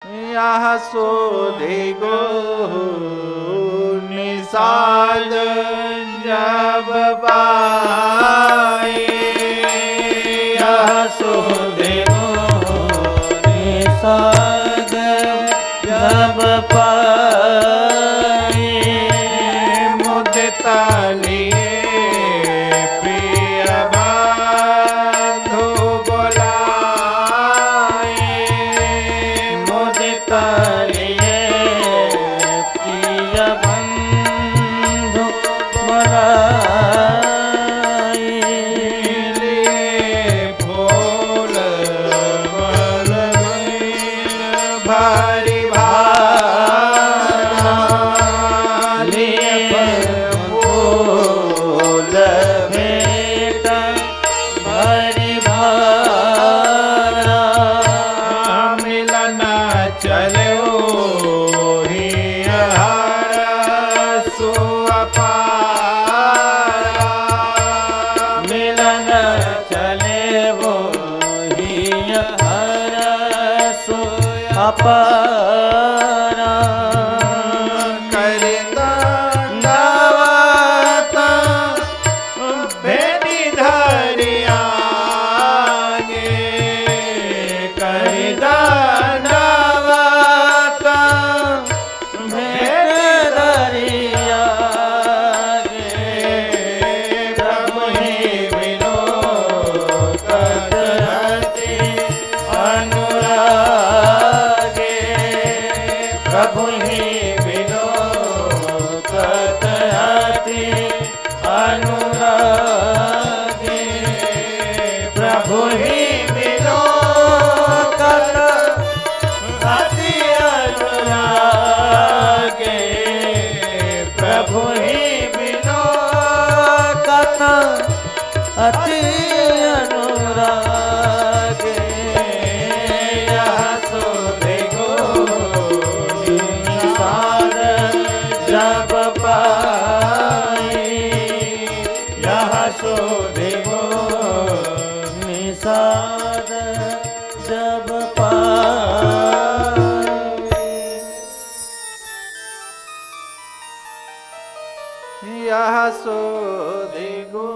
यह सोधे गो निषाद जब पाए, यह सोधे गो निषाद जब पाए, मुदित लिए प्रिय बंधु बुलाए, मुदित लिए प्रिय बंधु बुलाए, लिए फूल मल भारी भारा, लिए फूल भेंट भरी भारा, मिलन चलो ही हर सो अपारा, मिलन चले वो ही हर सो अपारा, कर दंडवत भेदी धरिया गे, कर दंडवत भेंट दरिया गे, प्रभु ही विनोद करते अनुरागे, प्रभु ही विनोद करते अनुरागे, प्रभु ही विनोद करते अनुरागे, प्रभु ही विनोद करते अनुरागे, यह सोधे गो निषाद जब पाए, यह सोधे गो निषाद जब पाए, यह सोधे गो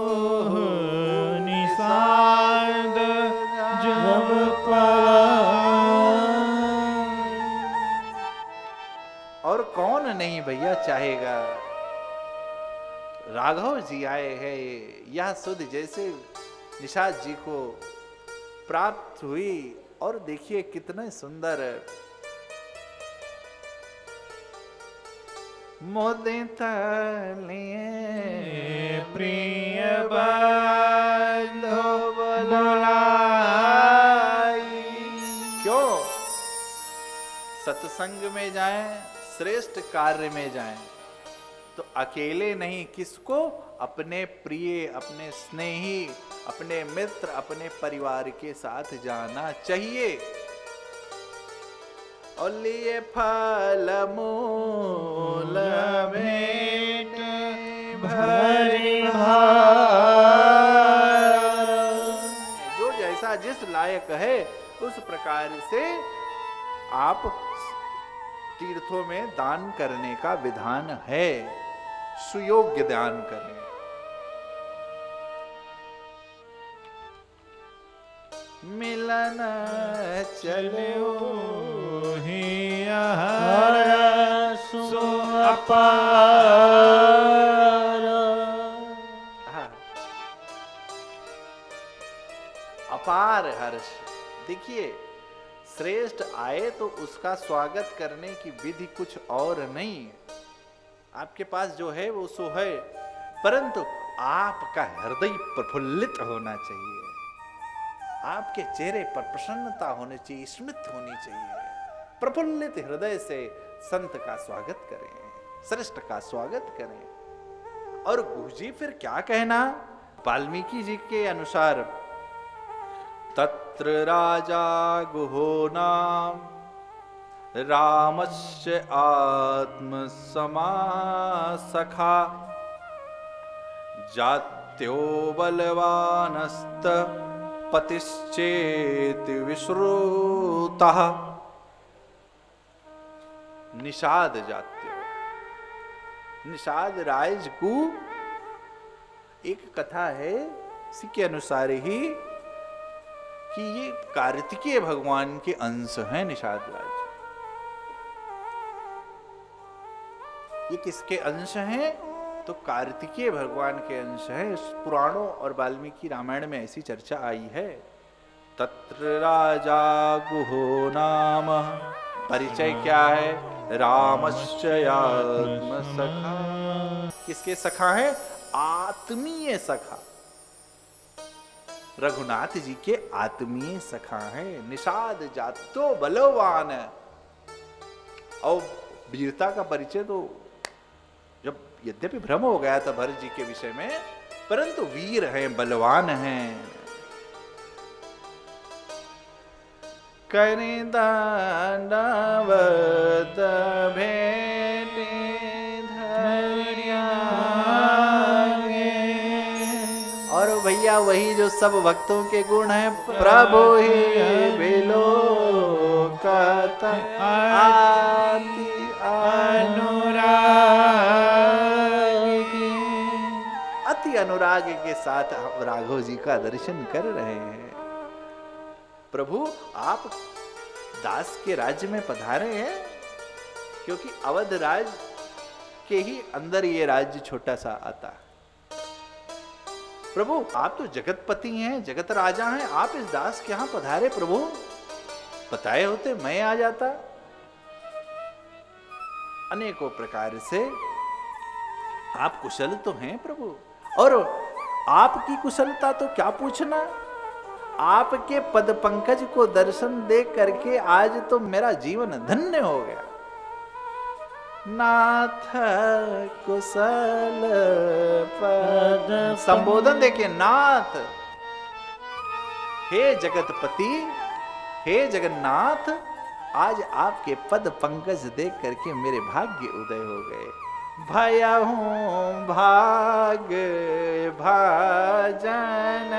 निषाद जब पाए। और कौन नहीं भैया चाहेगा, राघव जी आए हैं, यह सुध जैसे निषाद जी को प्राप्त हुई। और देखिए कितने सुंदर मुदित लिए प्रिय बंधु बुलाई। क्यों? सत्संग में जाएं, श्रेष्ठ कार्य में जाएं, तो अकेले नहीं, किसको? अपने प्रिय, अपने स्नेही, अपने मित्र, अपने परिवार के साथ जाना चाहिए। और लिए फल मूल भेंट भरी भारा, जो जैसा जिस लायक है उस प्रकार से आप तीर्थों में दान करने का विधान है, सुयोग्य दान करें। मिलन चलो ही हर सो अपार, अपार हर्ष। देखिए, श्रेष्ठ आए तो उसका स्वागत करने की विधि कुछ और नहीं, आपके पास जो है वो सो है, परंतु आपका हृदय प्रफुल्लित होना चाहिए, आपके चेहरे पर प्रसन्नता होनी चाहिए, स्मित होनी चाहिए। प्रफुल्लित हृदय से संत का स्वागत करें, श्रेष्ठ का स्वागत करें। और गुरुजी फिर क्या कहना? वाल्मीकि जी के अनुसार, तत्र राजा गुहो नाम रामस्य आत्मसमासखा, जात्यो बलवानस्त पतिश्चेत विश्रुतः, निषाद जाते हो। निषाद राज को एक कथा है इसी के अनुसार ही कि ये कार्तिकेय भगवान के अंश हैं निषाद राज। ये किसके अंश हैं? तो कार्तिकेय भगवान के अंश हैं। इस पुराणों और वाल्मीकि रामायण में ऐसी चर्चा आई है। तत्र राजा गुहो नाम, परिचय क्या है? रामश्चयात्म सखा। किसके सखा है? आत्मीय सखा, रघुनाथ जी के आत्मीय सखा हैं। निषाद जातो बलवान है। और वीरता का परिचय तो जब यद्यपि भ्रम हो गया था भरत जी के विषय में, परंतु वीर हैं, बलवान हैं। करें दंडवत भेंटे धरियागे। और भैया वही जो सब भक्तों के गुण हैं, प्रभु ही बिलो कत आति अनुराग, अति अनुराग के साथ आप राघव जी का दर्शन कर रहे हैं। प्रभु आप दास के राज्य में पधारे हैं, क्योंकि अवध राज के ही अंदर ये राज्य छोटा सा आता है। प्रभु आप तो जगतपति हैं, जगत राजा हैं, आप इस दास के यहां पधारे। प्रभु बताए होते मैं आ जाता। अनेकों प्रकार से आप कुशल तो हैं प्रभु, और आपकी कुशलता तो क्या पूछना। आपके पद पंकज को दर्शन देख करके आज तो मेरा जीवन धन्य हो गया। नाथ कुशल पद, संबोधन देखिए, नाथ, हे जगतपति, हे जगन्नाथ, आज आपके पद पंकज देख करके मेरे भाग्य उदय हो गए। भया हूं भाग भाजन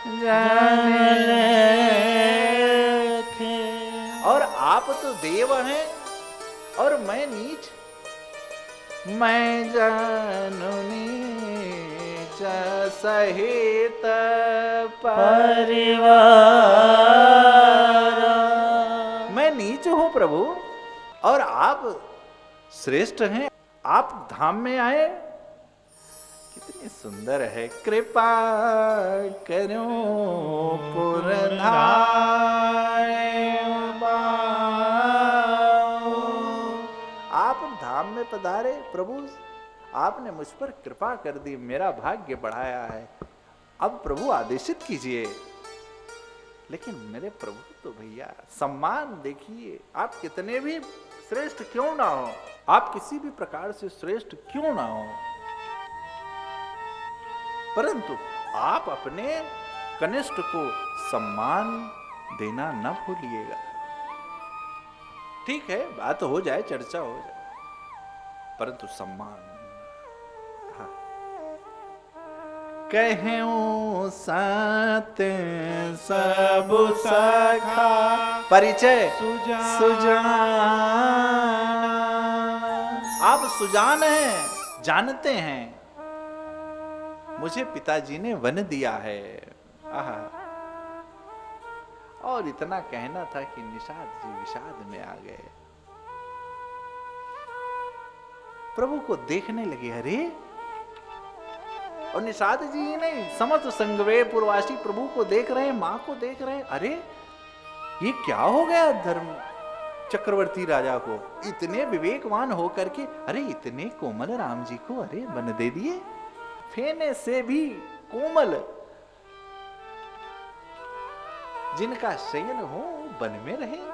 जन लेखे। और आप तो देव हैं और मैं नीच, मैं जानू नीच सहित परिवार। मैं नीच हूं प्रभु और आप श्रेष्ठ हैं। आप धाम में आए, कितनी सुंदर है। कृपा करो पुरधारे, आप धाम में पधारे प्रभु, आपने मुझ पर कृपा कर दी, मेरा भाग्य बढ़ाया है। अब प्रभु आदेशित कीजिए। लेकिन मेरे प्रभु तो भैया सम्मान देखिए, आप कितने भी श्रेष्ठ क्यों ना हो, आप किसी भी प्रकार से श्रेष्ठ क्यों ना हो, परंतु आप अपने कनिष्ठ को सम्मान देना न भूलिएगा। ठीक है, बात हो जाए, चर्चा हो जाए, परंतु सम्मान। हाँ। कहूं सात सब सखा, परिचय सुजाना। आप सुजान हैं, जानते हैं मुझे पिताजी ने वन दिया है। आहा। और इतना कहना था कि निषाद जी विषाद में आ गए। प्रभु को देखने लगे, अरे, और निषाद जी ही नहीं, समस्त संगवेपुरवासी प्रभु को देख रहे हैं, मां को देख रहे हैं। अरे ये क्या हो गया धर्म चक्रवर्ती राजा को, इतने विवेकवान होकर के, अरे इतने कोमल राम जी को अरे वन दे दिए, फेने से भी कोमल, जिनका शयन हो वन में रहेंगे।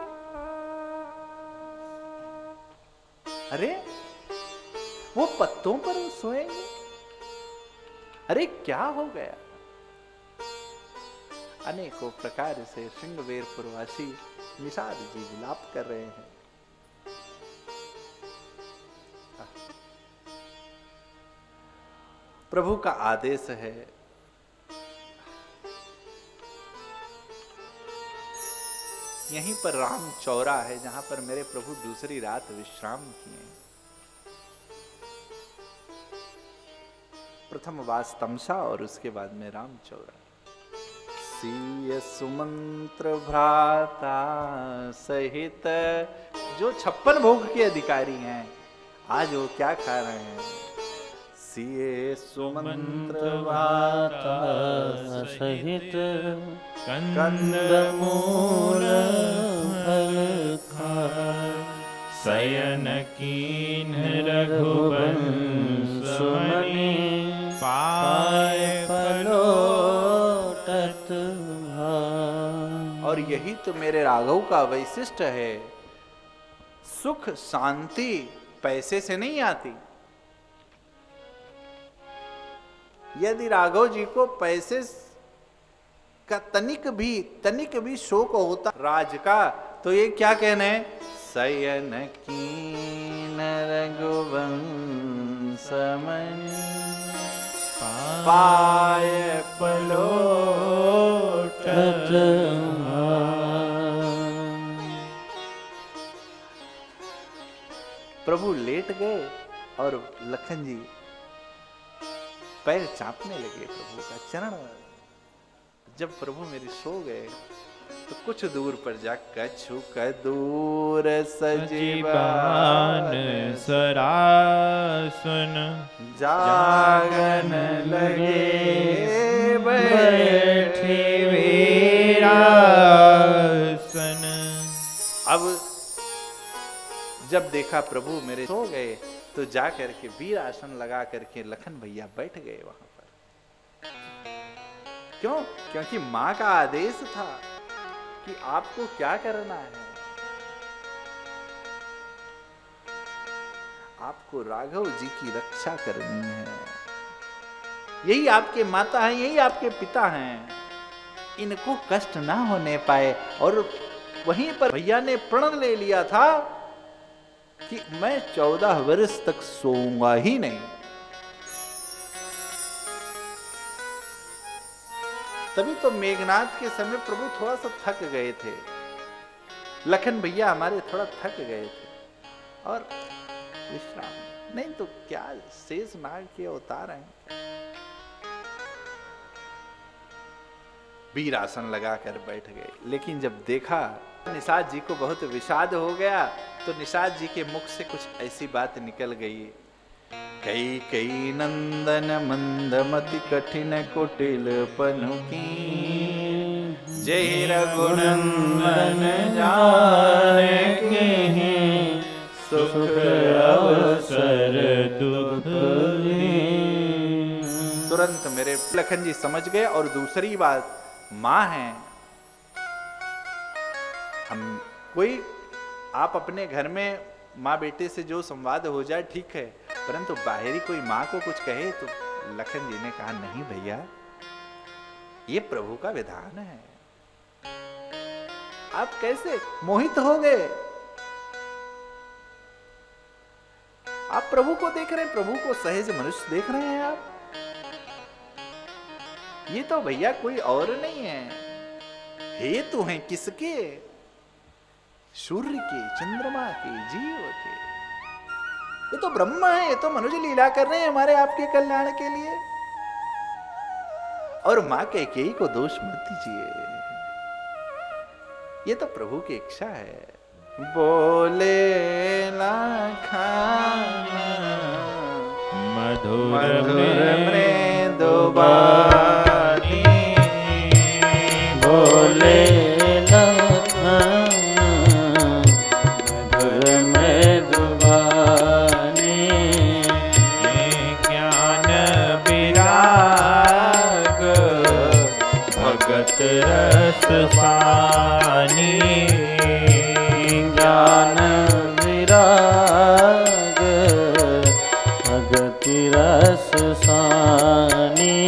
अरे वो पत्तों पर सोएंगे। अरे क्या हो गया। अनेकों प्रकार से श्रृंगवेरपुरवासी निषाद जी विलाप कर रहे हैं। प्रभु का आदेश है, यहीं पर राम चौरा है जहां पर मेरे प्रभु दूसरी रात विश्राम किए। प्रथम वास तमसा और उसके बाद में राम चौरा। सीय सुमंत्र भ्राता सहित, जो 56 भोग के अधिकारी हैं, आज वो क्या खा रहे हैं? सीय सुमंत्र भ्राता सहित कंदमूल फल खाय, शयन कीन रघुवंश मणि, पाय पलोटत भाय। और यही तो मेरे राघव का वैशिष्ट है। सुख शांति पैसे से नहीं आती। यदि राघव जी को पैसे का तनिक भी शौक होता राज का, तो ये क्या कहना है? शयन कीन रघुवंश मणि, पाय पलोटत प्रभु लेट गए और लखन जी पैर चापने लगे प्रभु का चरण। जब प्रभु मेरे सो गए तो कुछ दूर पर जा कछु दूर सजीवान सरासन, जागन लगे बैठे वीरासन। अब जब देखा प्रभु मेरे सो गए तो जा करके वीर आसन लगा करके लखन भैया बैठ गए वहां पर। क्यों? क्योंकि मां का आदेश था कि आपको क्या करना है। आपको राघव जी की रक्षा करनी है। यही आपके माता हैं, यही आपके पिता हैं। इनको कष्ट ना होने पाए। और वहीं पर भैया ने प्रण ले लिया था कि मैं 14 वर्ष तक सोऊंगा ही नहीं। तभी तो मेघनाथ के समय प्रभु थोड़ा सा थक गए थे। लखन भैया हमारे थोड़ा थक गए थे और विश्राम, नहीं तो क्या शेष नाग के अवतार हैं। वीर आसन लगाकर बैठ गए। लेकिन जब देखा निषाद जी को बहुत विषाद हो गया, तो निषाद जी के मुख से कुछ ऐसी बात निकल गई। कई कई नंदन मंदमति कठिन कुटिल पनुकी, जय रघुनंदन जाने सुख अवसर दुख। तुरंत मेरे लखन जी समझ गए। और दूसरी बात, मां है। हम कोई आप अपने घर में माँ बेटे से जो संवाद हो जाए ठीक है, परंतु बाहरी कोई माँ को कुछ कहे तो लखन जी ने कहा नहीं भैया, ये प्रभु का विधान है। आप कैसे मोहित हो गए? आप प्रभु को देख रहे हैं, प्रभु को सहज मनुष्य देख रहे हैं आप। ये तो भैया कोई और नहीं है, हेतु हैं किसके? सूर्य के, चंद्रमा के, जीव के। ये तो ब्रह्म है, ये तो मनुष्य लीला कर रहे हैं हमारे आपके कल्याण के लिए। और मां कैकेयी को दोष मत दीजिए, ये तो प्रभु की इच्छा है। बोले लाखाना मधुर मृदुबानी, बोले रस सानी, ज्ञान विराग भगति रस सानी।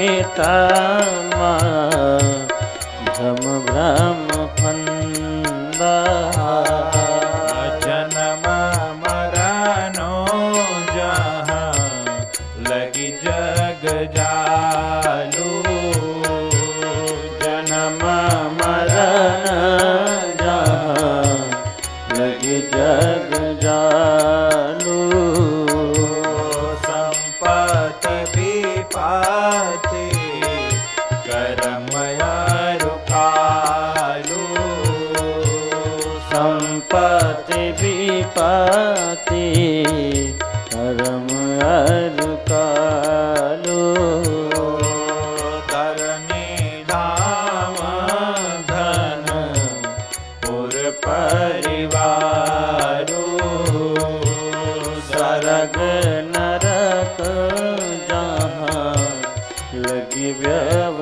मोहितमा भ्रम भ्रम फंदा जन्म मरनो जहाँ लगी जग जालू जन्म मरण जहाँ लगी जग जालू संपत्ति विपाति करमया रुकालू संपत्ति विपाति कर्म अरुकालो धरणी धाम धन पुर परिवारो सरग नरक जहाँ लगी व्यवहारो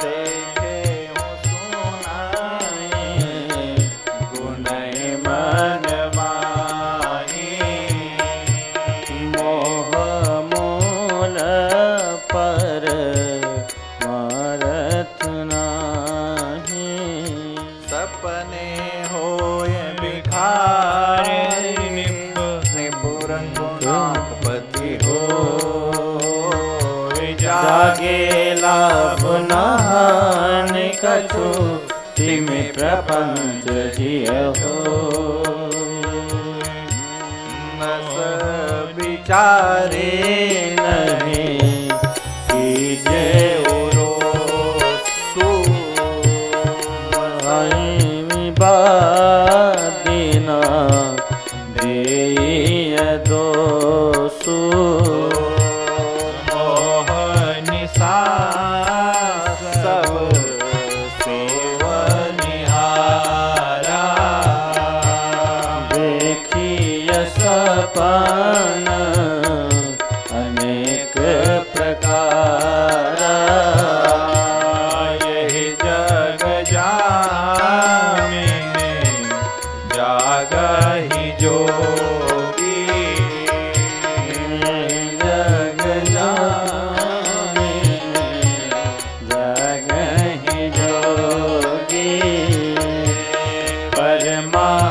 देखे सुनाए गुणै मन माही मोह मूल पर मारत नाही सपने होय बिखारे निपुरंगुनापति हो जागे लाभ नहान कछु तिमे प्रपंच जिय हो नस विचारे नहीं कीजे उरोसु बादिना देय दोसु मोह निशा सब सेवनिहारा देखिय सपन अनेक प्रकारा यही जग जामे जागहि जोगी जग जाने जगहि जोगी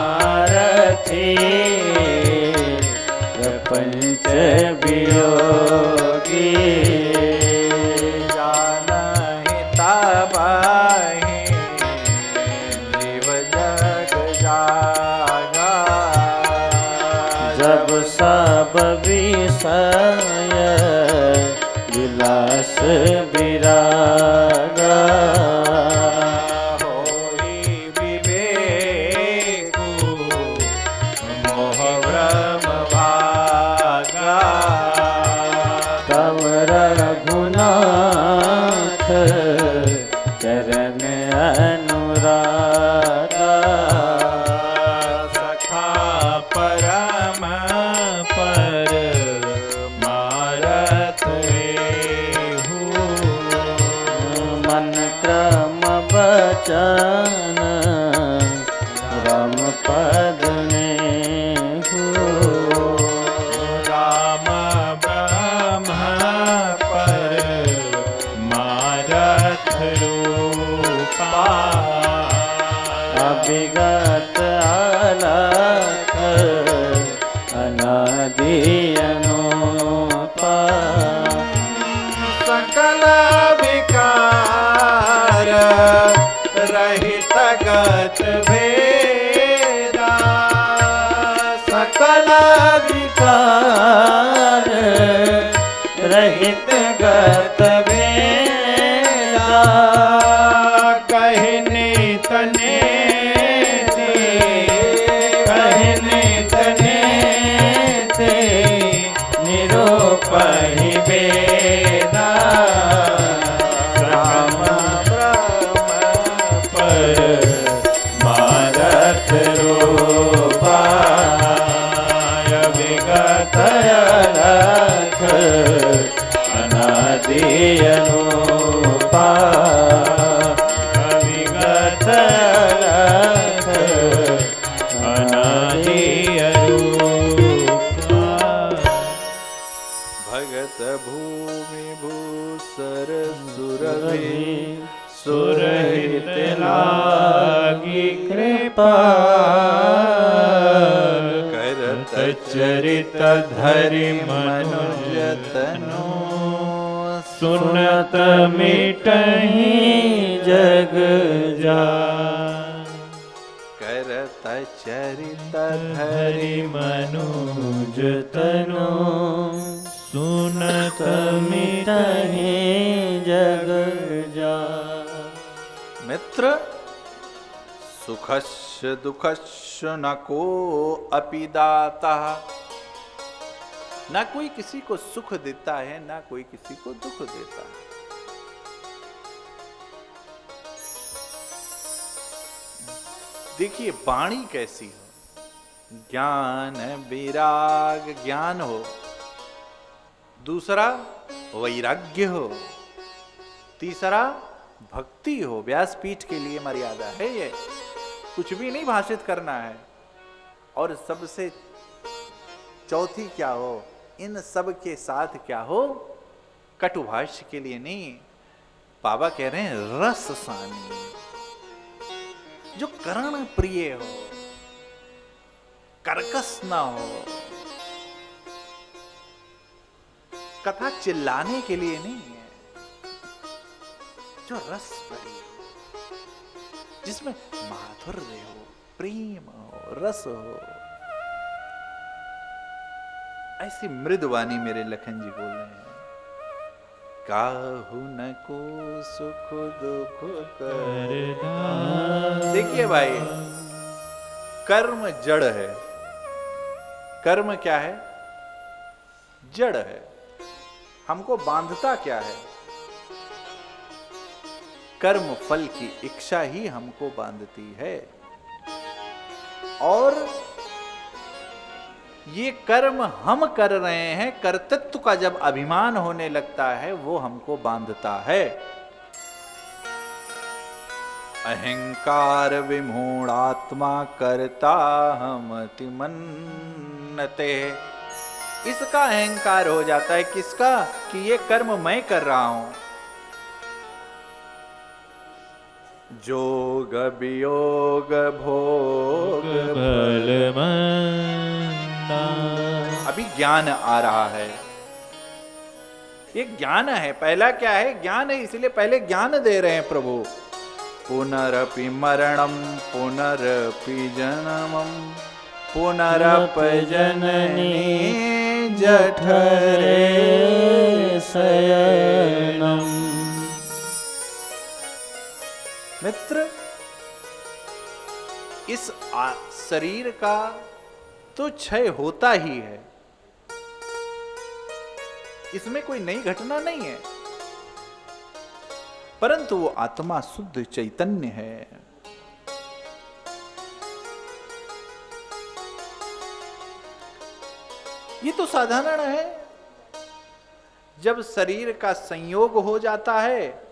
परमारथी प्रपंच वियोगी जानहि तबाहि जीव जग जागा जब सब विषय विलास विरागा होई विवेकु मोह भ्रम भागा तव रघुनाथ चरण अनुरागा सखा परम पर मारत रेहु मन क्रम बचन राम पद ने राम ब्रह्म पर मारत रूपा अभिगत अलख अनादि अनुपा सकल विकार रहित गत भेदा सकल विकार रहित गत भेदा कहने तने कहने तने ते निरूपहि वेदा राम ब्रह्म पर मारत रूपा विगत अलख अनादि अनुपा विगत अलख अनादि अनुपा भगत जगत भूमि भूसर सुरभि सुरहित लागी कृपा करत चरित धरि मनुज मनुज तनु सुनत मिटहि जग जान करत चरित धरि हरि मनुज तनु सुनत मिटहि जग जान मित्र सुखस्य दुखस्य न को अपि दाता, ना कोई किसी को सुख देता है ना कोई किसी को दुख देता है। देखिए वाणी कैसी हो, ज्ञान विराग ज्ञान हो, दूसरा वैराग्य हो, तीसरा भक्ति हो। व्यासपीठ के लिए मर्यादा है ये, कुछ भी नहीं भाषित करना है। और सबसे चौथी क्या हो, इन सब के साथ क्या हो, कटुभाष्य के लिए नहीं, बाबा कह रहे हैं रस सानी, जो कर्ण प्रिय हो, कर्कश ना हो। कथा चिल्लाने के लिए नहीं है, जो रस भरी हो, जिसमें माधुर्य हो, प्रेम हो, रस हो। ऐसी मृदवाणी मेरे लखन जी बोल रहे हैं। काहू न को सुख दुख कर। देखिए भाई, कर्म जड़ है। कर्म क्या है? जड़ है। हमको बांधता क्या है? कर्म फल की इच्छा ही हमको बांधती है। और ये कर्म हम कर रहे हैं, कर्तृत्व का जब अभिमान होने लगता है वो हमको बांधता है। अहंकार विमूढ़ात्मा करता हमति मन्नते। इसका अहंकार हो जाता है, किसका? कि ये कर्म मैं कर रहा हूं। जोग वियोग भोग भल मंदा। अभी ज्ञान आ रहा है। ये ज्ञान है। पहला क्या है? ज्ञान है, इसलिए पहले ज्ञान दे रहे हैं प्रभु। पुनरपि मरणम पुनरपि जन्मम पुनरपि जननी जठरे शयनम। मित्र, इस शरीर का तो क्षय होता ही है, इसमें कोई नई घटना नहीं है, परंतु वो आत्मा शुद्ध चैतन्य है। ये तो साधारण है। जब शरीर का संयोग हो जाता है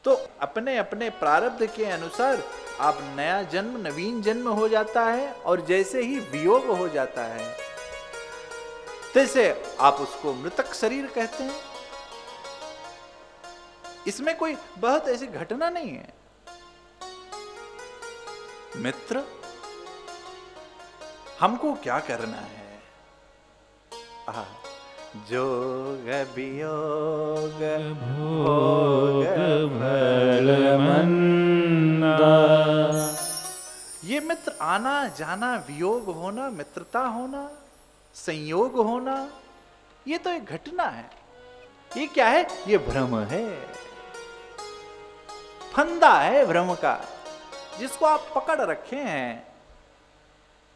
तो अपने अपने प्रारब्ध के अनुसार आप नया जन्म, नवीन जन्म हो जाता है। और जैसे ही वियोग हो जाता है, तैसे आप उसको मृतक शरीर कहते हैं। इसमें कोई बहुत ऐसी घटना नहीं है। मित्र, हमको क्या करना है? जोग वियोग भोग भल मंदा। ये मित्र आना जाना, वियोग होना, मित्रता होना, संयोग होना, ये तो एक घटना है। ये क्या है? ये भ्रम है, फंदा है भ्रम का, जिसको आप पकड़ रखे हैं।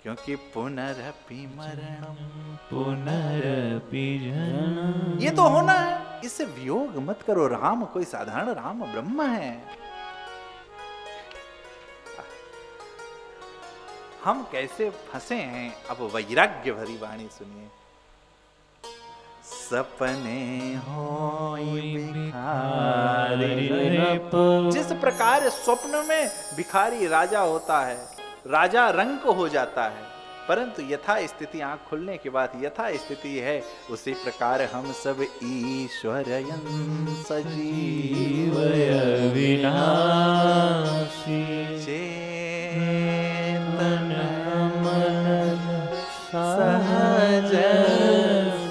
क्योंकि पुनरपि मरणम पुनरपि जनम। ये तो होना है, इससे वियोग मत करो। राम कोई साधारण राम ब्रह्म है। हम कैसे फंसे हैं? अब वैराग्य भरी वाणी सुनिए। सपने होई भिखारी। जिस प्रकार स्वप्न में भिखारी राजा होता है, राजा रंक हो जाता है, परंतु यथा स्थिति, आंख खुलने के बाद यथा स्थिति है, उसी प्रकार हम सब ईश्वर सजीव विनाशी चेतन सहज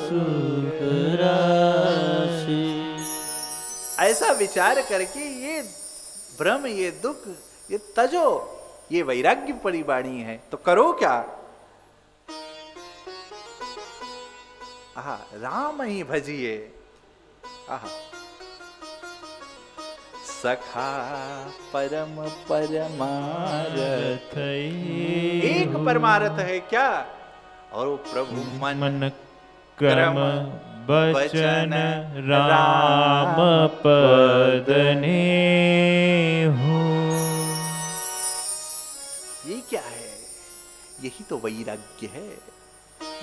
सुख राशि। ऐसा विचार करके ये भ्रम, ये दुख, ये तजो, ये वैराग्य पड़ी वाणी है। तो करो क्या? आहा, राम ही भजिए। आहा, सखा परम परमारथ, एक परमारथ है क्या? और वो प्रभु मन क्रम बचन राम पद ने हो। ये क्या है? यही तो वैराग्य है,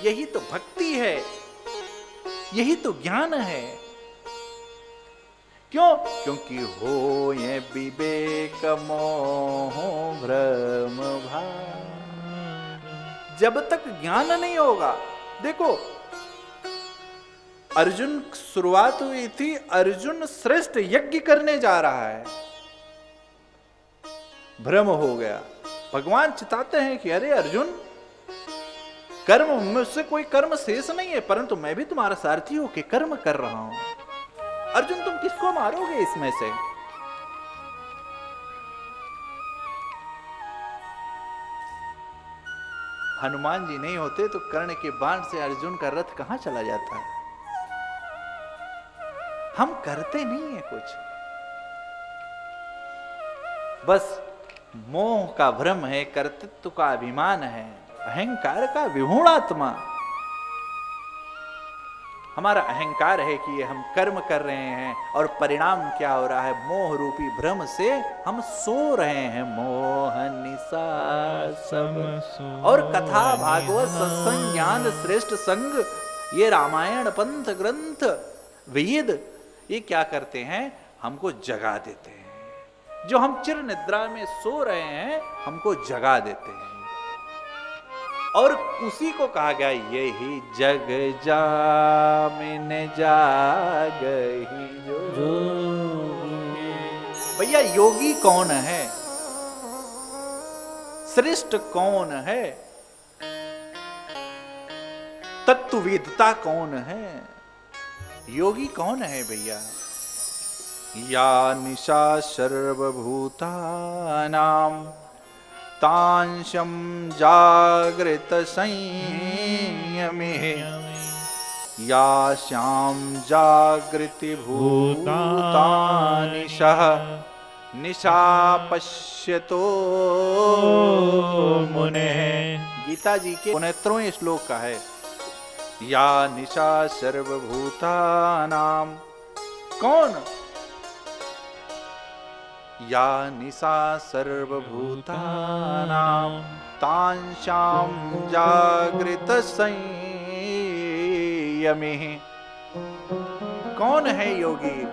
यही तो भक्ति है, यही तो ज्ञान है। क्यों? क्योंकि हो ये विवेक मोह भ्रम भाव। जब तक ज्ञान नहीं होगा, देखो अर्जुन, शुरुआत हुई थी, अर्जुन श्रेष्ठ यज्ञ करने जा रहा है, भ्रम हो गया। भगवान चिताते हैं कि अरे अर्जुन, कर्म, मुझसे कोई कर्म शेष नहीं है, परंतु मैं भी तुम्हारा सारथी हो के कर्म कर रहा हूं। अर्जुन, तुम किसको मारोगे इसमें से? हनुमान जी नहीं होते तो कर्ण के बाण से अर्जुन का रथ कहां चला जाता है। हम करते नहीं है कुछ, बस मोह का भ्रम है, कर्तृत्व का अभिमान है, अहंकार का विमूढ़ात्मा। हमारा अहंकार है कि ये हम कर्म कर रहे हैं और परिणाम क्या हो रहा है? मोह रूपी भ्रम से हम सो रहे हैं। मोह निशा सब और कथा, भागवत, सत्संग, ज्ञान, श्रेष्ठ संग, ये रामायण, पंथ, ग्रंथ, वेद, ये क्या करते हैं? हमको जगा देते हैं। जो हम चिर निद्रा में सो रहे हैं, हमको जगा देते हैं। और उसी को कहा गया, यही जग जामिन जागहि जो। भैया, योगी कौन है? श्रेष्ठ कौन है? तत्ववेदता कौन है? योगी कौन है भैया? या निशा सर्वभूतानां तांशं जागृत संयमे, यास्यां जागृति भूतानि सह निशा पश्यतो मुनेः। गीता जी के 69वें श्लोक का है। या निशा सर्वभूतानां, कौन? या निशा सर्वभूतानां तांशां जागृत संयमे। कौन है योगी?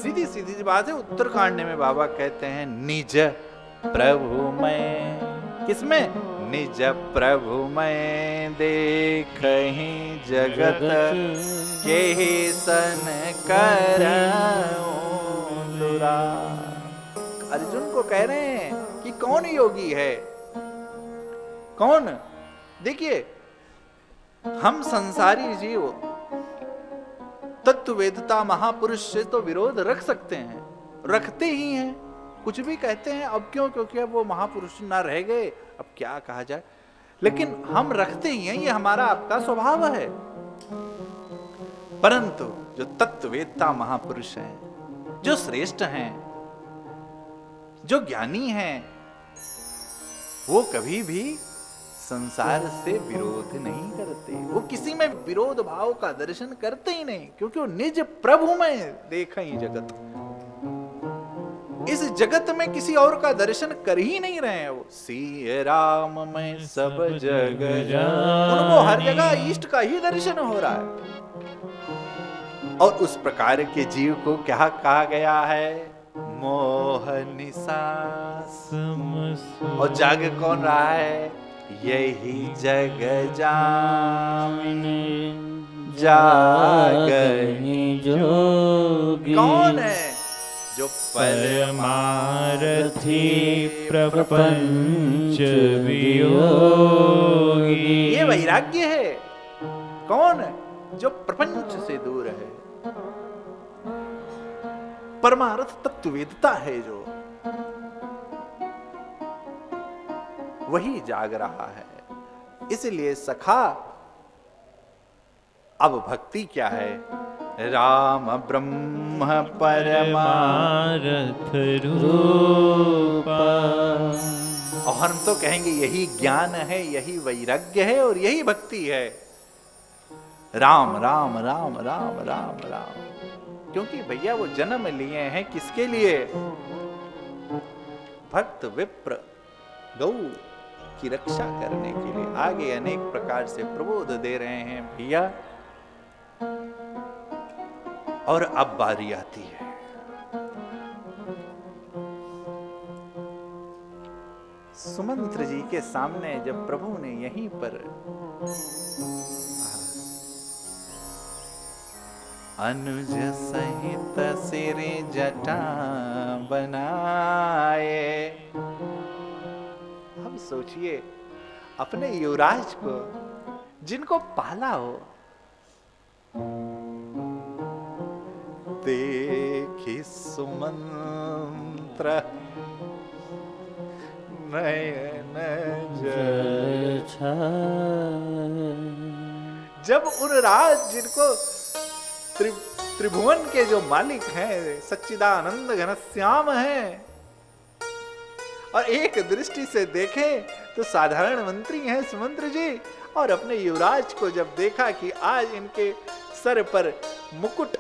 सीधी सीधी बात है। उत्तरकांड में बाबा कहते हैं, निज प्रभु मैं। किसमें? निज प्रभु मैं देखहि जगत के सन करऊं दुरा। अर्जुन को कह रहे हैं कि कौन योगी है? कौन? देखिए, हम संसारी जीव तत्ववेदता महापुरुष से तो विरोध रख सकते हैं, रखते ही हैं, कुछ भी कहते हैं। अब क्यों? क्योंकि अब वो महापुरुष ना रह गए, अब क्या कहा जाए, लेकिन हम रखते ही हैं, ये हमारा आपका स्वभाव है। परंतु जो तत्ववेदता महापुरुष हैं, जो श्रेष्ठ हैं, जो ज्ञानी हैं, वो कभी भी संसार से विरोध नहीं करते। वो किसी में विरोध भाव का दर्शन करते ही नहीं, क्योंकि वो निज प्रभु में देखहि जगत। इस जगत में किसी और का दर्शन कर ही नहीं रहे हैं। वो सिय राम में सब जग जानी, उनको हर जगह इष्ट का ही दर्शन हो रहा है। और उस प्रकार के जीव को क्या कहा गया है? मोह निशा। और जाग कौन रहा है? यही जग जामिन जागहि जोगी। कौन है जो परमारथी प्रपंच वियोगी। ये वैराग्य है। कौन है जो प्रपंच से दूर है, परमार्थ तत्ववेदता है, जो वही जाग रहा है। इसलिए सखा अब भक्ति क्या है? राम ब्रह्म परमारथ रूपा। और हम तो कहेंगे यही ज्ञान है, यही वैराग्य है और यही भक्ति है। राम राम राम राम राम राम। क्योंकि भैया वो जन्म लिए हैं किसके लिए? भक्त विप्र गौ की रक्षा करने के लिए। आगे अनेक प्रकार से प्रबोध दे रहे हैं भैया। और अब बारी आती है सुमंत्र जी के सामने। जब प्रभु ने यहीं पर अनुज सहित सिरे जटा बनाए। अब सोचिए अपने युवराज को, जिनको पाला हो, देखी सुमंत्र नयन जल छाए। जब उन राज जिनको त्रिभुवन के जो मालिक हैं, सच्चिदानंद घनश्याम हैं, और एक दृष्टि से देखें तो साधारण मंत्री हैं सुमंत्र जी, और अपने युवराज को जब देखा कि आज इनके सर पर मुकुट,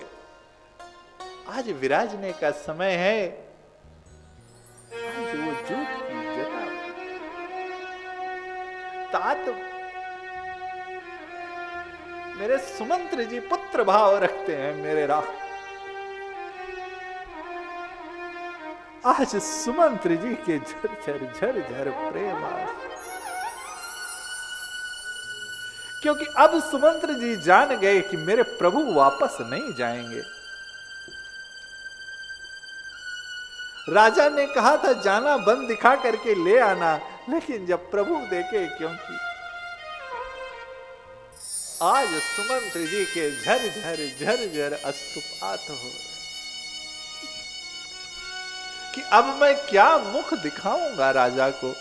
आज विराजने का समय है, आज वो जूट की जटा तात मेरे सुमंत्र जी पुत्र भाव रखते हैं मेरे राम। आज सुमंत्र जी के झर झर झर झर प्रेम आस। क्योंकि अब सुमंत्र जी जान गए कि मेरे प्रभु वापस नहीं जाएंगे। राजा ने कहा था जाना बंद दिखा करके ले आना, लेकिन जब प्रभु देखे, क्योंकि आज सुमंत्र जी के झर झर झर झर अश्रुपात हो कि अब मैं क्या मुख दिखाऊंगा राजा को।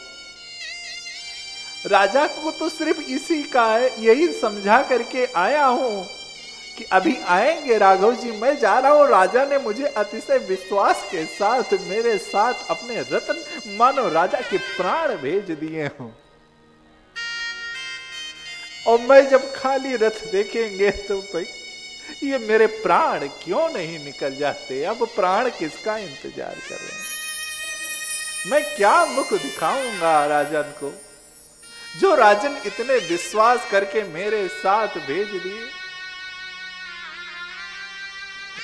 राजा को तो सिर्फ इसी का है, यही समझा करके आया हूं कि अभी आएंगे राघव जी, मैं जा रहा हूं। राजा ने मुझे अतिशय विश्वास के साथ मेरे साथ अपने रत्न मानो राजा के प्राण भेज दिए हों, और मैं जब खाली रथ देखेंगे तो भाई ये मेरे प्राण क्यों नहीं निकल जाते? अब प्राण किसका इंतजार कर रहे हैं? मैं क्या मुख दिखाऊंगा राजन को, जो राजन इतने विश्वास करके मेरे साथ भेज दिए।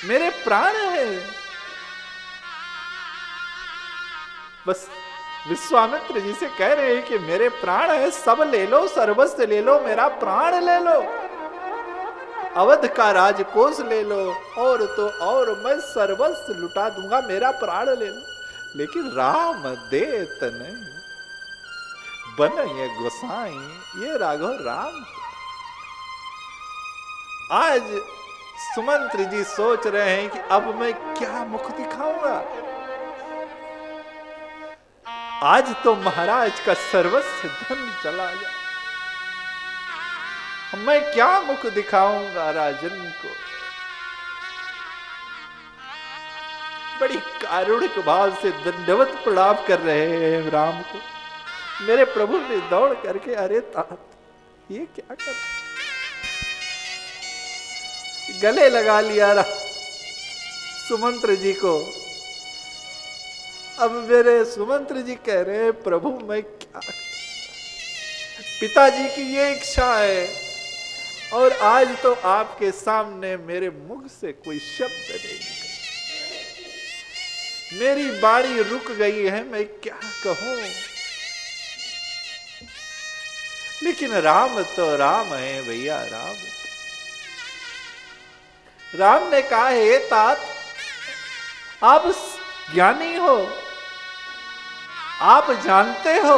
मेरे प्राण है। बस विश्वामित्र जी से कह रहे हैं कि मेरे प्राण है, सब ले लो, सर्वस्व ले लो, मेरा प्राण ले लो, अवध का राजकोष ले लो, और तो और मैं सर्वस्व लुटा दूंगा, मेरा प्राण ले लो। लेकिन राम देत नहीं, बन ये गोसाई, ये राघव राम। आज सुमंत्र जी सोच रहे हैं कि अब मैं क्या मुख दिखाऊंगा। आज तो महाराज का सर्वस्व धन चला गया, मैं क्या मुख दिखाऊंगा राजन को। बड़ी कारुणिक भाव से दंडवत प्रणाम कर रहे हैं राम को। मेरे प्रभु ने दौड़ करके, अरे तात ये क्या कर, गले लगा लिया सुमंत्र जी को। अब मेरे सुमंत्र जी कह रहे हैं प्रभु मैं क्या, पिताजी की ये इच्छा है, और आज तो आपके सामने मेरे मुख से कोई शब्द नहीं निकला, मेरी बाणी रुक गई है, मैं क्या कहूं। लेकिन राम तो राम है भैया, राम। राम ने कहा, हे तात, आप ज्ञानी हो, आप जानते हो,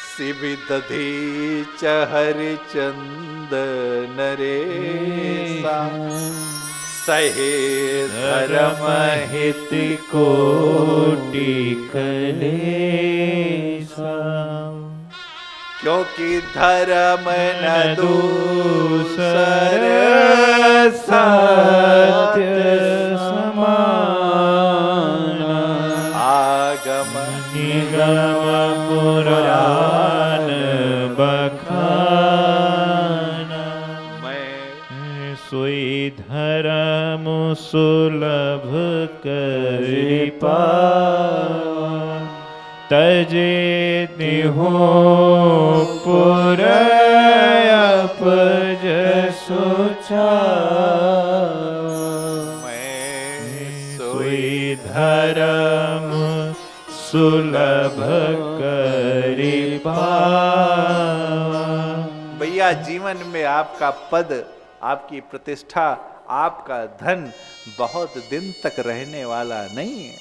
सिबि दधी चहरि चंद नरेसा, सहे धर्म हित कोटि कलेसा, क्योंकि धर्म न दूसर सत्य समाना, आगम निगम पुराण बखाना, मैं सोई धर्म सुलभ कृपा, तजे तिहो पुर अपजसु मैं सोई धर्म सुलभ कृपा। भैया, जीवन में आपका पद, आपकी प्रतिष्ठा, आपका धन बहुत दिन तक रहने वाला नहीं है।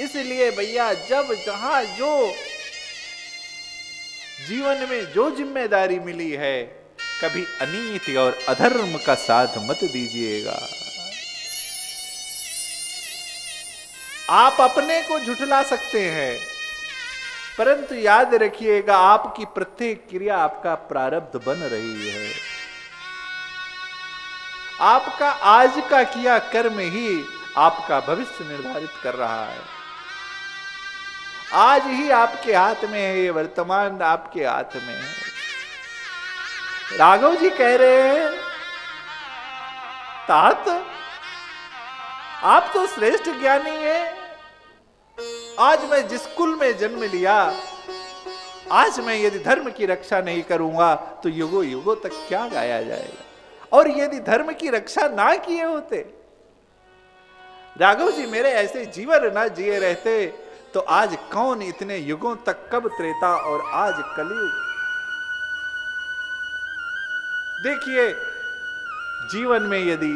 इसलिए भैया, जब जहां जो जीवन में जो जिम्मेदारी मिली है, कभी अनीति और अधर्म का साथ मत दीजिएगा। आप अपने को झुठला सकते हैं, परंतु याद रखिएगा, आपकी प्रत्येक क्रिया आपका प्रारब्ध बन रही है। आपका आज का किया कर्म ही आपका भविष्य निर्धारित कर रहा है। आज ही आपके हाथ में है, ये वर्तमान आपके हाथ में है। राघव जी कह रहे हैं, तात, आप तो श्रेष्ठ ज्ञानी हैं। आज मैं जिस कुल में जन्म लिया, आज मैं यदि धर्म की रक्षा नहीं करूंगा तो युगों युगों तक क्या गाया जाएगा। और यदि धर्म की रक्षा ना किए होते, राघव जी मेरे ऐसे जीवन ना जिए रहते, तो आज कौन इतने युगों तक, कब त्रेता और आज कलयुग। देखिए, जीवन में यदि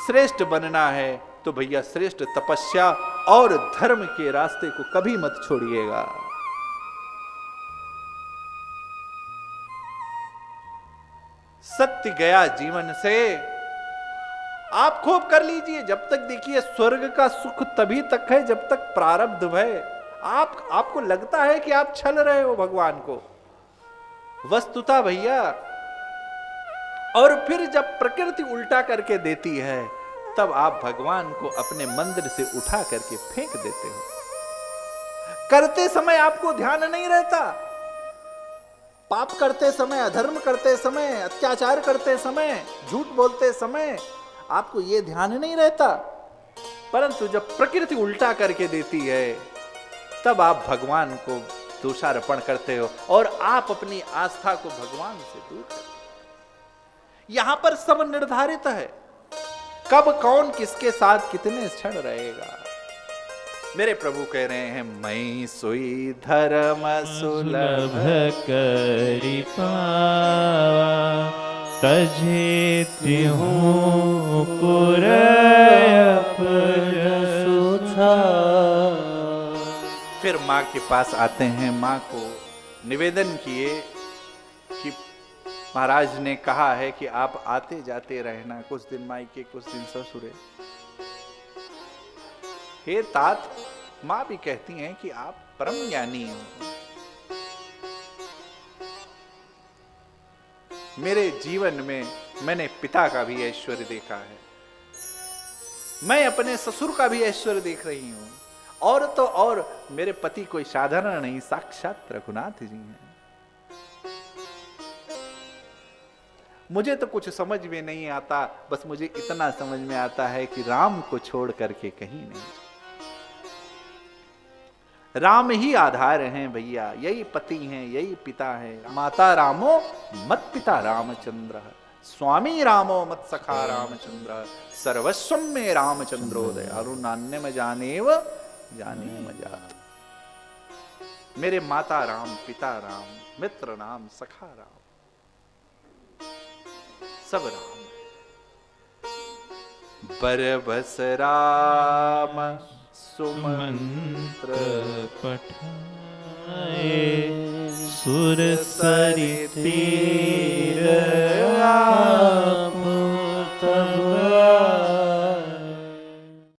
श्रेष्ठ बनना है तो भैया श्रेष्ठ तपस्या और धर्म के रास्ते को कभी मत छोड़िएगा। सत्य गया जीवन से, आप खूब कर लीजिए। जब तक देखिए, स्वर्ग का सुख तभी तक है जब तक प्रारब्ध है। आपको लगता है कि आप छल रहे हो भगवान को, वस्तुतः भैया। और फिर जब प्रकृति उल्टा करके देती है, तब आप भगवान को अपने मंदिर से उठा करके फेंक देते हो। करते समय आपको ध्यान नहीं रहता, पाप करते समय, अधर्म करते समय, अत्याचार करते समय, झूठ बोलते समय आपको यह ध्यान नहीं रहता। परंतु जब प्रकृति उल्टा करके देती है, तब आप भगवान को दोषारोपण करते हो और आप अपनी आस्था को भगवान से दूर करते हो। यहां पर सब निर्धारित है, कब कौन किसके साथ कितने क्षण रहेगा। मेरे प्रभु कह रहे हैं, मैं सोई धर्म सुलभ करि पावा, तजे तिहु पुर अपजसु छावा। फिर माँ के पास आते हैं, माँ को निवेदन किए कि महाराज ने कहा है कि आप आते जाते रहना, कुछ दिन मायके कुछ दिन ससुरे। हे तात, माँ भी कहती हैं कि आप परम ज्ञानी हो। मेरे जीवन में मैंने पिता का भी ऐश्वर्य देखा है, मैं अपने ससुर का भी ऐश्वर्य देख रही हूं। और तो और मेरे पति कोई साधारण नहीं, साक्षात रघुनाथ जी हैं। मुझे तो कुछ समझ में नहीं आता, बस मुझे इतना समझ में आता है कि राम को छोड़ करके कहीं नहीं। राम ही आधार हैं भैया, यही पति हैं, यही पिता है। माता रामो मत पिता रामचंद्र, स्वामी रामो मत सखा रामचंद्र, सर्वस्वम में रामचंद्रोदय, अरुणान्य में जानेव जाने मजात। मेरे माता राम, पिता राम, मित्र राम, सखा राम, सब राम। बरबस राम सुमंत्र पठाए सुर सरितीर आप तब